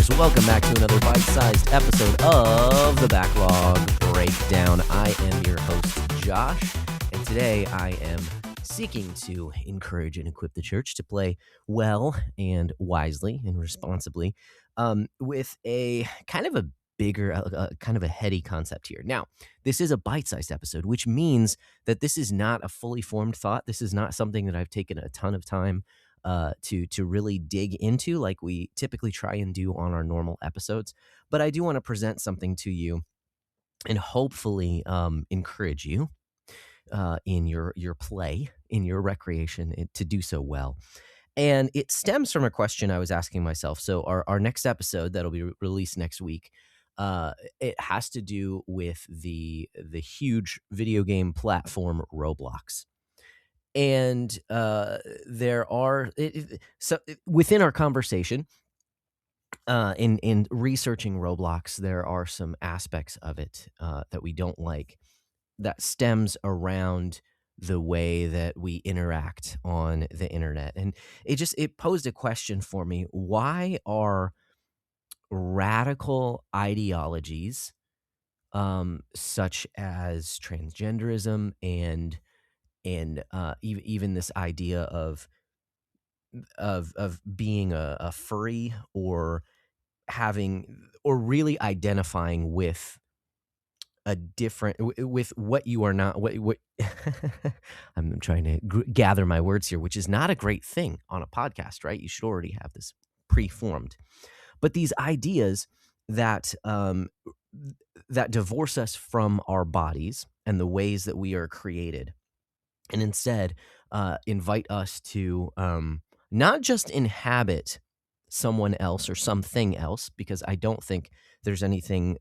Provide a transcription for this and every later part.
gamers, welcome back to another bite-sized episode of the Backlog Breakdown. I am your host, Josh, and today I am seeking to encourage and equip the church to play well and wisely and responsibly with a kind of a bigger, kind of a heady concept here. Now, this is a bite-sized episode, which means that this is not a fully formed thought. This is not something that I've taken a ton of time to really dig into like we typically try and do on our normal episodes. But I do want to present something to you and hopefully encourage you in your play, in your recreation, to do so well. And it stems from a question I was asking myself. So our next episode that'll be released next week, it has to do with the huge video game platform Roblox. And there are within our conversation, in researching Roblox, there are some aspects of it that we don't like, that stems around the way that we interact on the internet. And it posed a question for me: why are radical ideologies such as transgenderism and even this idea of being a furry, or really identifying with a different, with what you are not, what I'm trying to gather my words here, which is not a great thing on a podcast, right? You should already have this preformed. But these ideas that that divorce us from our bodies and the ways that we are created, and instead invite us to not just inhabit someone else or something else, because I don't think there's anything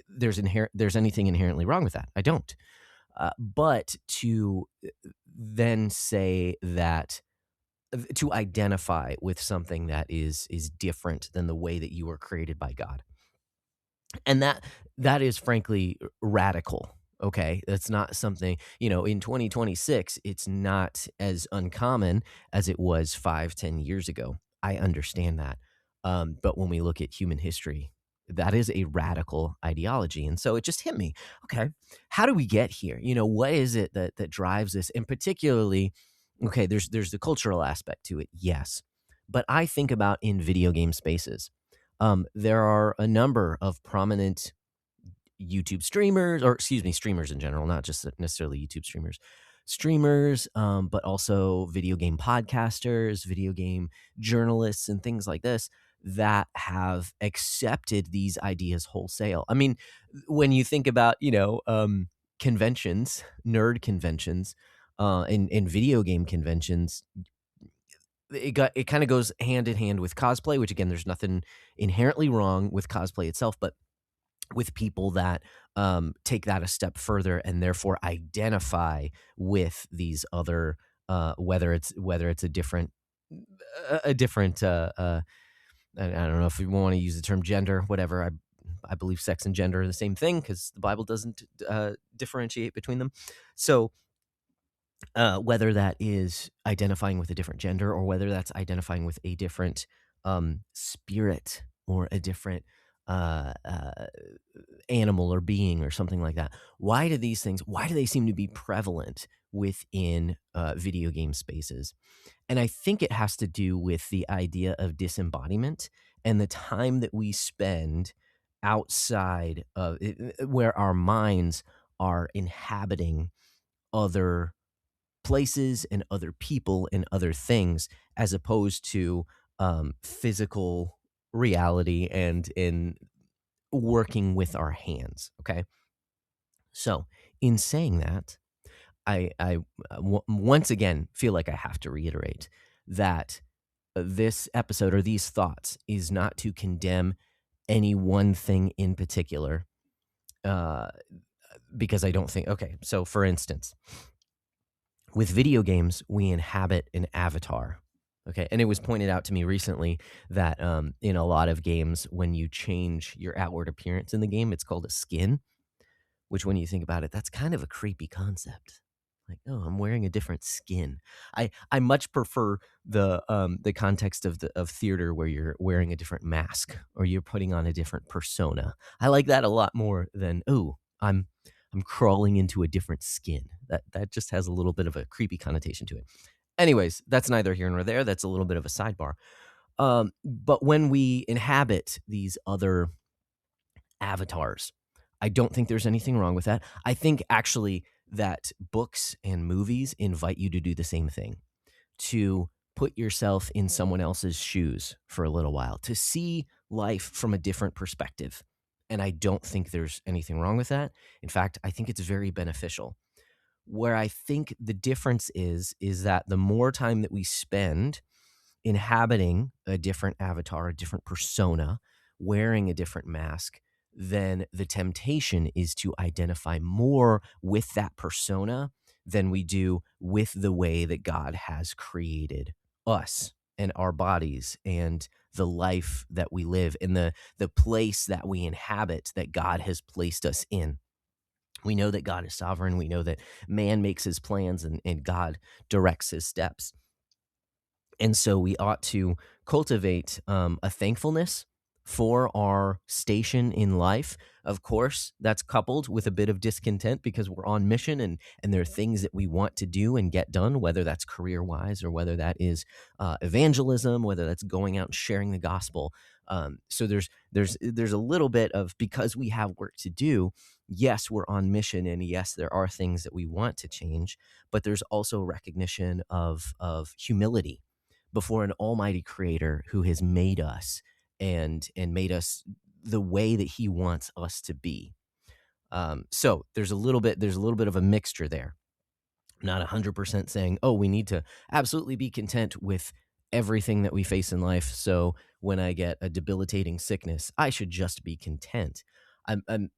there's anything inherently wrong with that. I don't. But to then say that, to identify with something that is different than the way that you were created by God, and that is frankly radical. Okay, that's not something, in 2026, it's not as uncommon as it was 5-10 years ago. I understand that. But when we look at human history, that is a radical ideology. And so it just hit me. Okay, how do we get here? What is it that drives this? And particularly, okay, there's the cultural aspect to it, yes. But I think about in video game spaces, there are a number of prominent YouTube streamers, or excuse me, streamers in general, not just necessarily YouTube streamers, but also video game podcasters, video game journalists, and things like this, that have accepted these ideas wholesale. I mean, when you think about, conventions, nerd conventions, and video game conventions, it kind of goes hand in hand with cosplay, which, again, there's nothing inherently wrong with cosplay itself, but with people that take that a step further and therefore identify with these other, whether it's a different I don't know if we want to use the term gender, whatever. I believe sex and gender are the same thing, because the Bible doesn't differentiate between them. So whether that is identifying with a different gender, or whether that's identifying with a different spirit, or a different animal or being, or something like that. Why do they seem to be prevalent within video game spaces? And I think it has to do with the idea of disembodiment and the time that we spend outside of where our minds are inhabiting other places and other people and other things, as opposed to physical reality and in working with our hands. Okay. So in saying that, I once again feel like I have to reiterate that this episode, or these thoughts, is not to condemn any one thing in particular, because I don't think, okay, so for instance, with video games, we inhabit an avatar. Okay, and it was pointed out to me recently that in a lot of games, when you change your outward appearance in the game, it's called a skin, which, when you think about it, that's kind of a creepy concept. Like, oh, I'm wearing a different skin. I much prefer the context of theater where you're wearing a different mask or you're putting on a different persona. I like that a lot more than, oh, I'm crawling into a different skin. That just has a little bit of a creepy connotation to it. Anyways, that's neither here nor there. That's a little bit of a sidebar. But when we inhabit these other avatars, I don't think there's anything wrong with that. I think actually that books and movies invite you to do the same thing, to put yourself in someone else's shoes for a little while, to see life from a different perspective. And I don't think there's anything wrong with that. In fact, I think it's very beneficial. Where I think the difference is that the more time that we spend inhabiting a different avatar, a different persona, wearing a different mask, then the temptation is to identify more with that persona than we do with the way that God has created us and our bodies and the life that we live in, the place that we inhabit that God has placed us in. We know that God is sovereign. We know that man makes his plans and God directs his steps. And so we ought to cultivate a thankfulness for our station in life. Of course, that's coupled with a bit of discontent because we're on mission and there are things that we want to do and get done, whether that's career-wise or whether that is evangelism, whether that's going out and sharing the gospel. So there's a little bit of, because we have work to do, yes, we're on mission, and yes, there are things that we want to change, but there's also recognition of humility before an almighty creator who has made us and made us the way that he wants us to be. So there's a little bit of a mixture there. I'm not 100% saying, oh, we need to absolutely be content with everything that we face in life. So when I get a debilitating sickness, I should just be content. I'm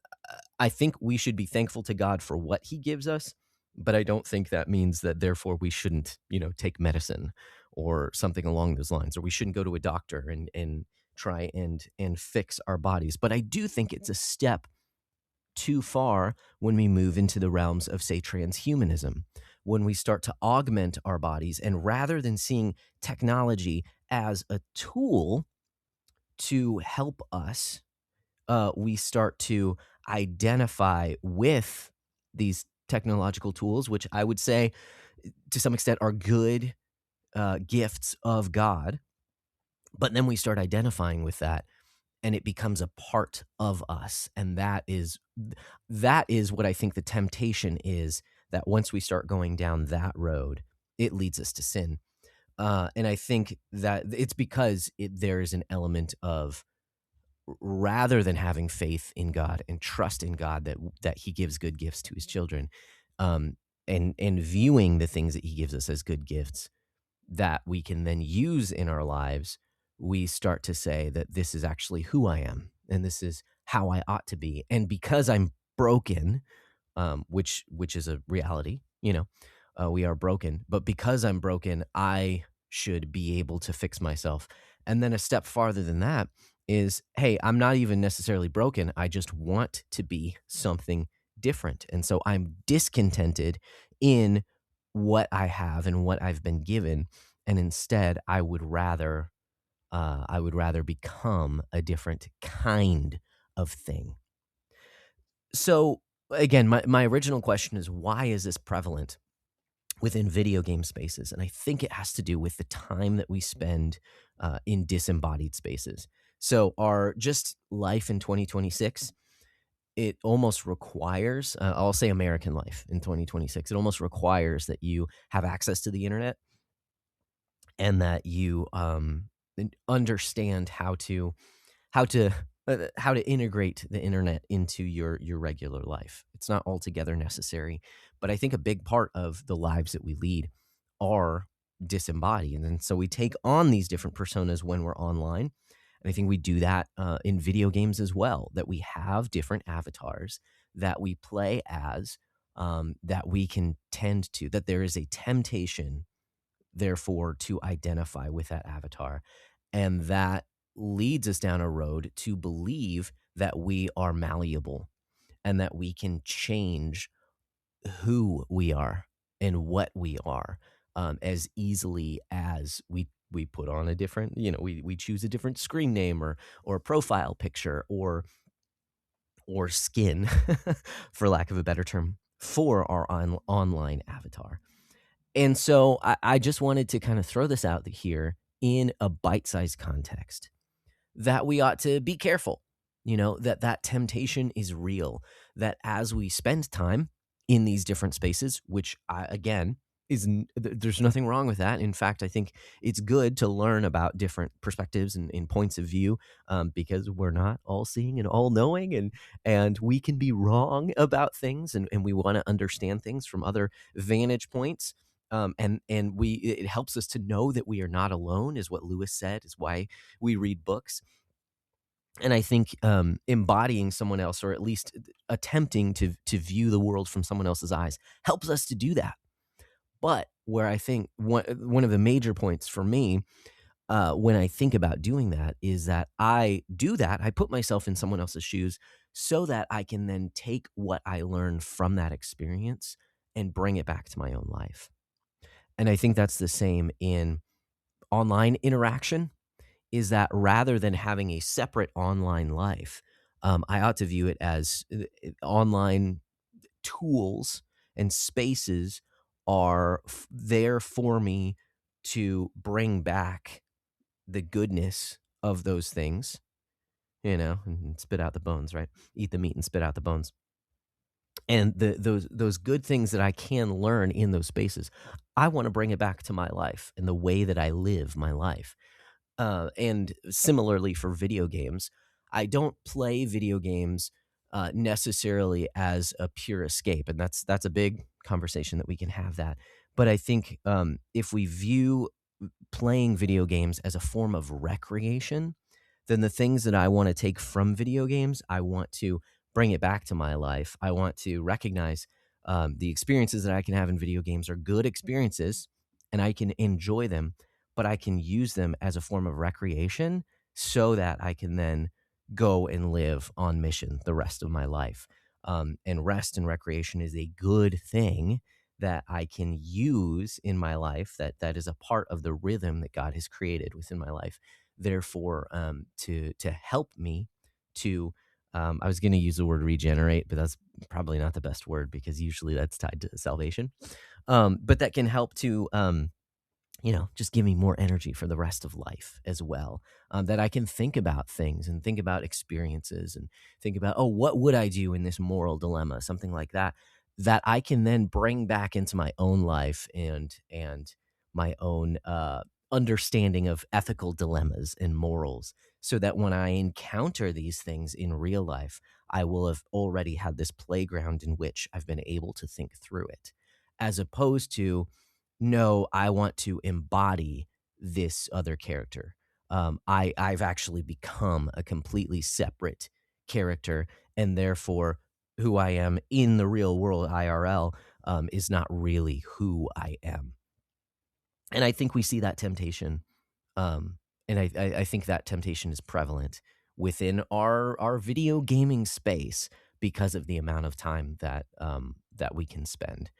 I think we should be thankful to God for what he gives us, but I don't think that means that therefore we shouldn't, take medicine or something along those lines, or we shouldn't go to a doctor and try and fix our bodies. But I do think it's a step too far when we move into the realms of, say, transhumanism, when we start to augment our bodies, and rather than seeing technology as a tool to help us, we start to identify with these technological tools, which I would say to some extent are good gifts of God. But then we start identifying with that and it becomes a part of us. And that is what I think the temptation is, that once we start going down that road, it leads us to sin. And I think that it's because there is an element of, rather than having faith in God and trust in God that he gives good gifts to his children, and viewing the things that he gives us as good gifts that we can then use in our lives, we start to say that this is actually who I am and this is how I ought to be. And because I'm broken, which is a reality, we are broken, but because I'm broken, I should be able to fix myself. And then a step farther than that is, hey, I'm not even necessarily broken. I just want to be something different. And so I'm discontented in what I have and what I've been given. And instead, I would rather become a different kind of thing. So again, my original question is, why is this prevalent within video game spaces? And I think it has to do with the time that we spend in disembodied spaces. So our just life in 2026, it almost requires, I'll say American life in 2026, it almost requires that you have access to the internet and that you understand how to integrate the internet into your regular life. It's not altogether necessary, but I think a big part of the lives that we lead are disembodied, and so we take on these different personas when we're online. And I think we do that in video games as well, that we have different avatars that we play as, that we can tend to, that there is a temptation, therefore, to identify with that avatar. And that leads us down a road to believe that we are malleable and that we can change who we are. and what we are, as easily as we put on a different, we choose a different screen name or profile picture or skin, for lack of a better term, for our online avatar. And so I just wanted to kind of throw this out here in a bite-sized context that we ought to be careful, that temptation is real, that as we spend time in these different spaces, which again, there's nothing wrong with that. In fact, I think it's good to learn about different perspectives and points of view, because we're not all seeing and all knowing, and we can be wrong about things, and we want to understand things from other vantage points. And it helps us to know that we are not alone, is what Lewis said, is why we read books. And I think embodying someone else, or at least attempting to view the world from someone else's eyes, helps us to do that. But where I think one of the major points for me, when I think about doing that, is that I do that. I put myself in someone else's shoes so that I can then take what I learned from that experience and bring it back to my own life. And I think that's the same in online interaction, is that rather than having a separate online life, I ought to view it as online tools and spaces are there for me to bring back the goodness of those things, and spit out the bones, right? Eat the meat and spit out the bones. And those good things that I can learn in those spaces, I want to bring it back to my life and the way that I live my life. And similarly for video games, I don't play video games necessarily as a pure escape, and that's a big conversation that we can have that. But I think if we view playing video games as a form of recreation, then the things that I want to take from video games, I want to bring it back to my life. I want to recognize the experiences that I can have in video games are good experiences, and I can enjoy them, but I can use them as a form of recreation so that I can then go and live on mission the rest of my life. And rest and recreation is a good thing that I can use in my life, that is a part of the rhythm that God has created within my life. Therefore, to help me to, I was going to use the word regenerate, but that's probably not the best word because usually that's tied to salvation. But that can help to, just give me more energy for the rest of life as well. That I can think about things and think about experiences and think about, oh, what would I do in this moral dilemma? Something like that, that I can then bring back into my own life and my own understanding of ethical dilemmas and morals, so that when I encounter these things in real life, I will have already had this playground in which I've been able to think through it, as opposed to, no, I want to embody this other character. I've actually become a completely separate character, and therefore, who I am in the real world IRL is not really who I am. And I think we see that temptation, and I think that temptation is prevalent within our video gaming space because of the amount of time that we can spend.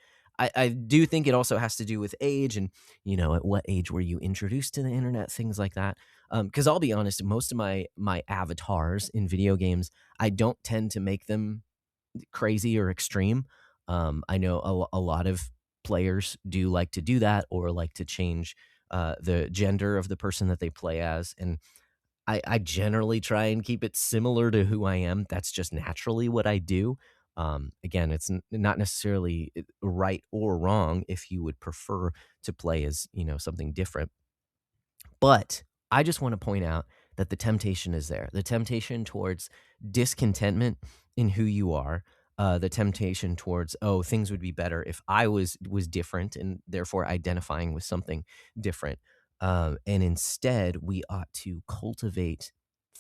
I do think it also has to do with age and, at what age were you introduced to the internet, things like that. Because I'll be honest, most of my avatars in video games, I don't tend to make them crazy or extreme. I know a lot of players do like to do that, or like to change the gender of the person that they play as. And I generally try and keep it similar to who I am. That's just naturally what I do. Again, it's not necessarily right or wrong if you would prefer to play as, something different. But I just want to point out that the temptation is there. The temptation towards discontentment in who you are, the temptation towards, oh, things would be better if I was different, and therefore identifying with something different. And instead, we ought to cultivate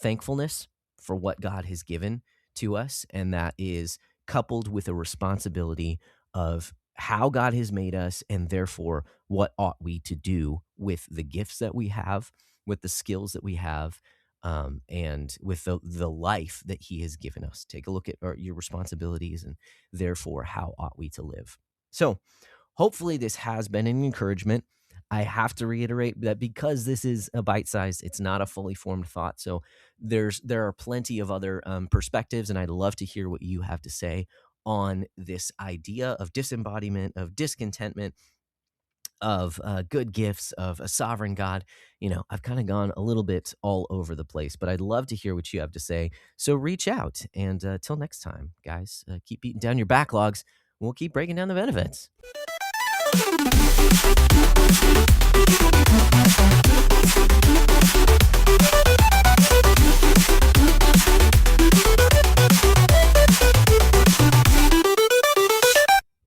thankfulness for what God has given to us, and that is coupled with a responsibility of how God has made us, and therefore what ought we to do with the gifts that we have, with the skills that we have, and with the life that He has given us. Take a look at your responsibilities, and therefore how ought we to live. So hopefully this has been an encouragement. I have to reiterate that because this is a bite-sized, it's not a fully formed thought. So there are plenty of other perspectives, and I'd love to hear what you have to say on this idea of disembodiment, of discontentment, of good gifts, of a sovereign God. I've kind of gone a little bit all over the place, but I'd love to hear what you have to say. So reach out. And till next time, guys, keep beating down your backlogs. We'll keep breaking down the benefits.